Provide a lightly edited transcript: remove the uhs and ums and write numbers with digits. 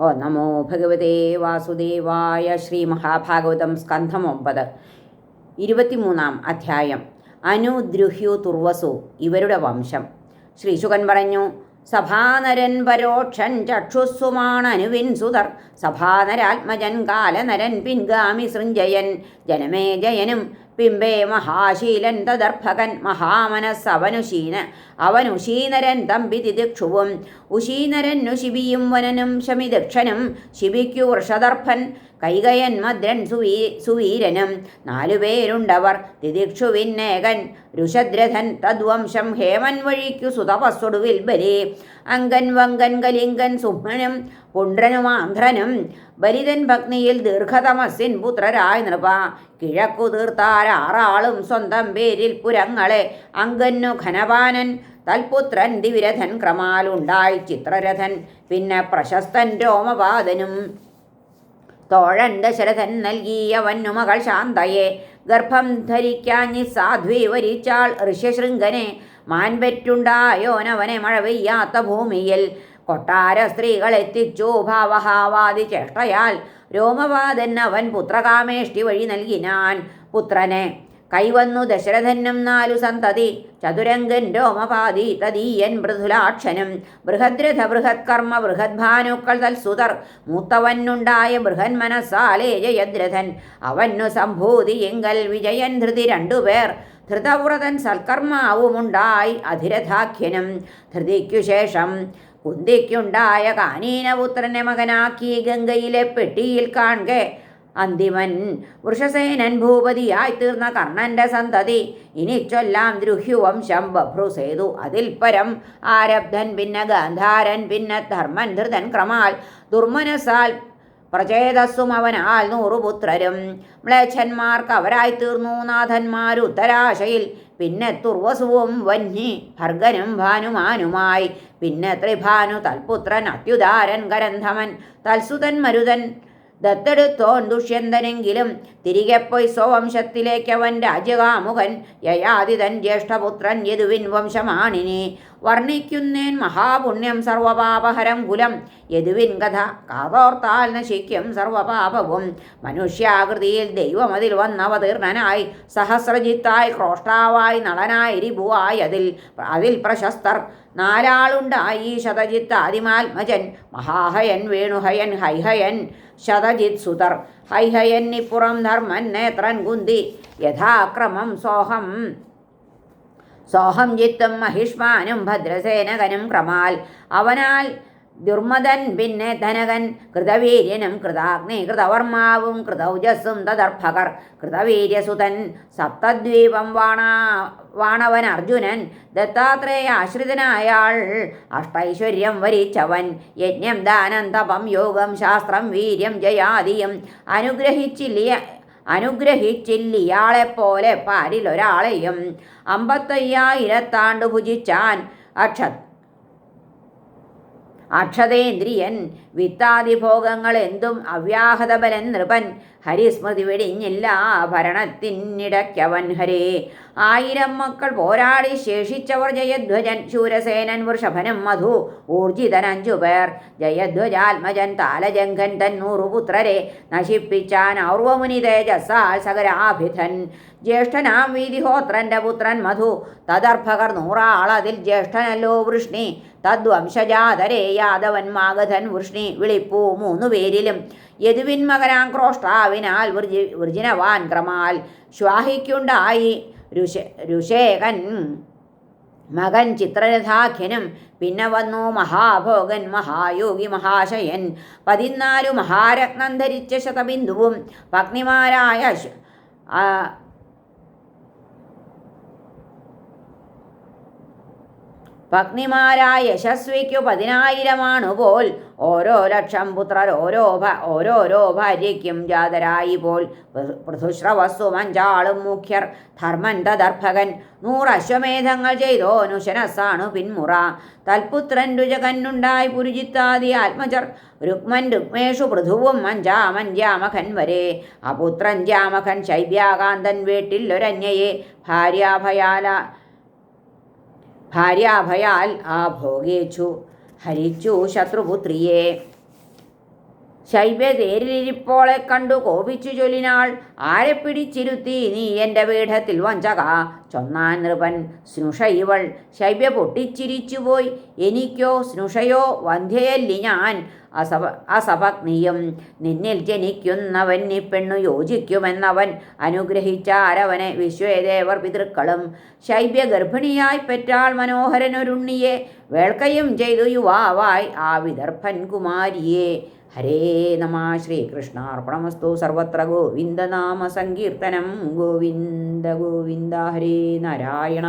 ഓ നമോ ഭഗവതേ വാസുദേവായ. ശ്രീ മഹാഭാഗവതം സ്കന്ധം 9 23 അധ്യായം. അനുദ്രുഹ്യു തുർവസു, ഇവരുടെ വംശം. ശ്രീശുകൻ പറഞ്ഞു, സഭാനരൻ പരോക്ഷൻ ചക്ഷുസ്സുമാണനുവിൻ സുതർ, സഭാനരാത്മജൻ കാലനരൻ പിൻഗാമി സൃഞ്ജയൻ, ജനമേജയനും പിമ്പേ മഹാശീലൻ തദർഭകൻ, അവനുശീനരൻ തമ്പി തിദിക്ഷുവും, ഉശീനരന്നു ശിബിയും വനനും ശമിദക്ഷനും, ശിബിക്കു വൃഷദർഭൻ കൈകയൻ മദ്രൻ സുവീരനും, 4 പേരുണ്ടവർ തിദിക്ഷുവിന്നേകൻ രുഷദ്രഥൻ, തദ്വംശം ഹേമൻ വഴിക്കു സുതപസ്സൊടുവിൽ ബലി, അങ്കൻ വങ്കൻ കലിംഗൻ സുഹ്മനും പുണ്ഡ്രനുമാന്ധ്രനും, ബലിതൻ ഭഗ്നിയിൽ ദീർഘതമസ്സിൻ പുത്രരായ നൃപ, കിഴക്കു തീർത്താരാളും സ്വന്തം പേരിൽ പുരങ്ങളെ, അങ്കന്നു ഘനപാനൻ തൽപുത്രൻ ദിവിരഥൻ, ക്രമാലുണ്ടായി ചിത്രരഥൻ, പിന്നെ പ്രശസ്തൻ രോമപാദനും, തോഴൻ ദശരഥൻ നൽകിയവന്നു മകൾ ശാന്തയെ, ഗർഭം ധരിക്കാൻ സാധ്വി വരിച്ചാൾ ഋഷ്യശൃംഗനെ, മാൻപെറ്റുണ്ടായോനവനെ മഴ പെയ്യാത്ത ഭൂമിയിൽ, കൊട്ടാര സ്ത്രീകളെത്തിച്ചു ഭാവഹാവാദി ചേഷ്ടയാൽ, രോമപാദൻ അവൻ പുത്രകാമേഷ്ടി വഴി നൽകിനാൻ പുത്രനെ, കൈവന്നു ദശരഥനും 4 സന്തതി, ചതുരംഗൻ രോമപാതി തദീയൻ മൃദുലാക്ഷനും, ബൃഹദ്രഥ ബൃഹത്കർമ്മ ബൃഹദ്ഭാനുക്കൾ തൽസുതർ, മൂത്തവനുണ്ടായ ബൃഹന്മനസാലേ ജയദ്രഥൻ, അവന്നു സംഭൂതിയെങ്കൽ വിജയൻ ധൃതി 2 പേർ, ധൃതവ്രതൻ സൽക്കർമാവുമുണ്ടായി അധിരഥാഖ്യനും, ധൃതിക്കു ശേഷം കുന്തിക്കുണ്ടായ കാനീനപുത്രനെ മകനാക്കി ഗംഗയിലെ പെട്ടിയിൽ കാൺകെ, അന്തിമൻ വൃഷസേനൻ ഭൂപതിയായി തീർന്ന കർണന്റെ സന്തതി, ഇനി ചൊല്ലാം ദ്രുഹ്യുവംശം ബഭ്രുസേതു അതിൽ പരം, ആരബ്ധൻ പിന്നെ ഗാന്ധാരൻ പിന്നെ ധർമ്മൻ ധൃതൻ, ക്രമാൽ ദുർമനസാൽ പ്രചേതസ്സും അവനാൽ 100 പുത്രരും, മ്ലേച്ഛന്മാർക്ക് അവരായി തീർന്നു നാഥന്മാരുത്തരാശയിൽ, പിന്നെ തുർവസുവും വന്നി ഭർഗനും ഭാനുമാനുമായി, പിന്നെ ത്രിഭാനു തൽപുത്രൻ അത്യുദാരൻ കരന്ധമൻ, തൽസുതൻ മരുതൻ ദത്തെടുത്തോൻ ദുഷ്യന്തനെങ്കിലും, തിരികെ പോയി സ്വവംശത്തിലേക്കവൻ രാജ്യകാമുകൻ, യയാതിതൻ ജ്യേഷ്ഠപുത്രൻ യദുവിൻ വംശമാണിനി, വർണ്ണിക്കുന്നേൻ മഹാപുണ്യം സർവപാപഹരം കുലം, യദുവിൻ കഥ കാതോർത്താൽ നശിക്കും സർവപാപവും, മനുഷ്യാകൃതിയിൽ ദൈവമതിൽ വന്നവതീർണനായി, സഹസ്രജിത്തായി ക്രോഷ്ടാവായി നളനായി രിപുവായി, അതിൽ പ്രശസ്തർ 4 ആളുണ്ടായി, ശതജിത്ത് ആദിമാത്മജൻ, മഹാഹയൻ വേണുഹയൻ ഹൈഹയൻ ശതജിത് സുതർ, ഹൈഹയൻ നിപ്പുറം ധർമ്മൻ നേത്രൻ കുന്തി, യഥാക്രമം സോഹം ജിത്തും മഹിഷ്മാനും ഭദ്രസേനകനും, ക്രമാൽ അവനാൽ ദുർമദൻ പിന്നെ ധനകൻ, കൃതവീര്യനും കൃതാഗ്നി കൃതവർമാവും കൃതൗജസ്സും തദർഭകർ, കൃതവീര്യസുതൻ സപ്തദ്വീപം വാണവൻ അർജുനൻ, ദത്താത്രേയ ആശ്രിതനായാൾ അഷ്ടൈശ്വര്യം വരിച്ചവൻ, യജ്ഞം ദാനം തപം യോഗം ശാസ്ത്രം വീര്യം ജയാദിയും അനുഗ്രഹിച്ചില്ലിയാളെപ്പോലെ പാരിലൊരാളെയും, 55,000 ഭുജിച്ചാൻ അക്ഷതേന്ദ്രിയൻ, വിത്താദിഭോഗങ്ങൾ എന്തും അവ്യാഹതബലൻ നൃപൻ, ഹരിസ്മൃതി വെടിഞ്ഞില്ല ഭരണത്തിനിടയ്ക്കവൻ ഹരേ, 1000 മക്കൾ പോരാടി ശേഷിച്ചവർ ജയധ്വജൻ, ശൂരസേനൻ വൃഷഭനും മധു ഊർജിതൻ 5 പേർ, ജയധ്വജാത്മജൻ താലജംഘൻ തൻ 100 പുത്രരെ നശിപ്പിച്ചാൻ ഔർവമുനി തേജസ്സാൽ സകരാഭിധൻ, ജ്യേഷ്ഠനാം വീതിഹോത്രന്റെ പുത്രൻ മധു, തദർഭകർ 100 ആൾ, അതിൽ ജ്യേഷ്ഠനല്ലോ വൃഷ്ണി, തദ്വംശജാതരേ യാദവൻ മാഗധൻ വൃഷ്ണി വിളിപ്പൂ 3 പേരിലും, യദുവിൻ മകനാം ക്രോഷ്ടാവിനാൽ വൃജിനവാൻ, ക്രമാൽ ശ്വാഹിക്കുണ്ടായി രുഷേകൻ മകൻ ചിത്രരഥാഖ്യനും, പിന്നെ വന്നു മഹാഭോഗൻ മഹായോഗി മഹാശയൻ, 14 മഹാരത്നം ധരിച്ച ശതബിന്ദുവും, പത്നിമാരായ യശസ്വിക്കു 10,000 പോൽ, ഓരോ ലക്ഷം പുത്രർ ഓരോരോ ഭാര്യയ്ക്കും ജാതരായി പോൽ, പൃഥുശ്രവസ്സു 5 ആളും മുഖ്യർ, ധർമ്മൻ തദർഭകൻ 100 അശ്വമേധങ്ങൾ ചെയ്തോനു ശനസ്സാണു പിന്മുറ, തൽപുത്രൻ രുചകനുണ്ടായി പുരുജിത്താദി ആത്മജർ, രുക്മേഷു പൃഥുവും 5-ാമൻ ജാമഖൻ വരെ, അപുത്രൻ ജാമഖൻ ശൈബ്യാകാന്തൻ വീട്ടിൽ ഒരന്യയെ, ഭാര്യാഭയാൽ ആ ഭോഗേച്ചു ഹരിച്ചു ശത്രുപുത്രിയെ. ശൈബ്യ തേരിലിരിപ്പോളെ കണ്ടു കോപിച്ചു ചൊല്ലിനാൾ, ആരെ പിടിച്ചിരുത്തി നീ എൻ്റെ പീഠത്തിൽ വഞ്ചക? ചൊന്നാൻ നൃപൻ, സ്നുഷ ഇവൾ. ശൈബ്യ പൊട്ടിച്ചിരിച്ചുപോയി, എനിക്കോ സ്നുഷയോ വന്ധ്യയല്ലി ഞാൻ അസപത്നിയും. നിന്നിൽ ജനിക്കുന്നവൻ ഈ പെണ്ണു യോജിക്കുമെന്നവൻ അനുഗ്രഹിച്ചാരവനെ വിശ്വേദേവർ പിതൃക്കളും. ശൈബ്യ ഗർഭിണിയായി പെറ്റാൾ മനോഹരനൊരുണ്ണിയെ, വേൾക്കയും ചെയ്തു യുവാവായി ആ വിദർഭൻ കുമാരിയെ. ഹരേ നമ. ശ്രീകൃഷ്ണാർപ്പണമസ്തു. സർവത്ര ഗോവിന്ദനാമ സങ്കീർത്തനം. ഗോവിന്ദ ഗോവിന്ദ. ഹരേ നാരായണ.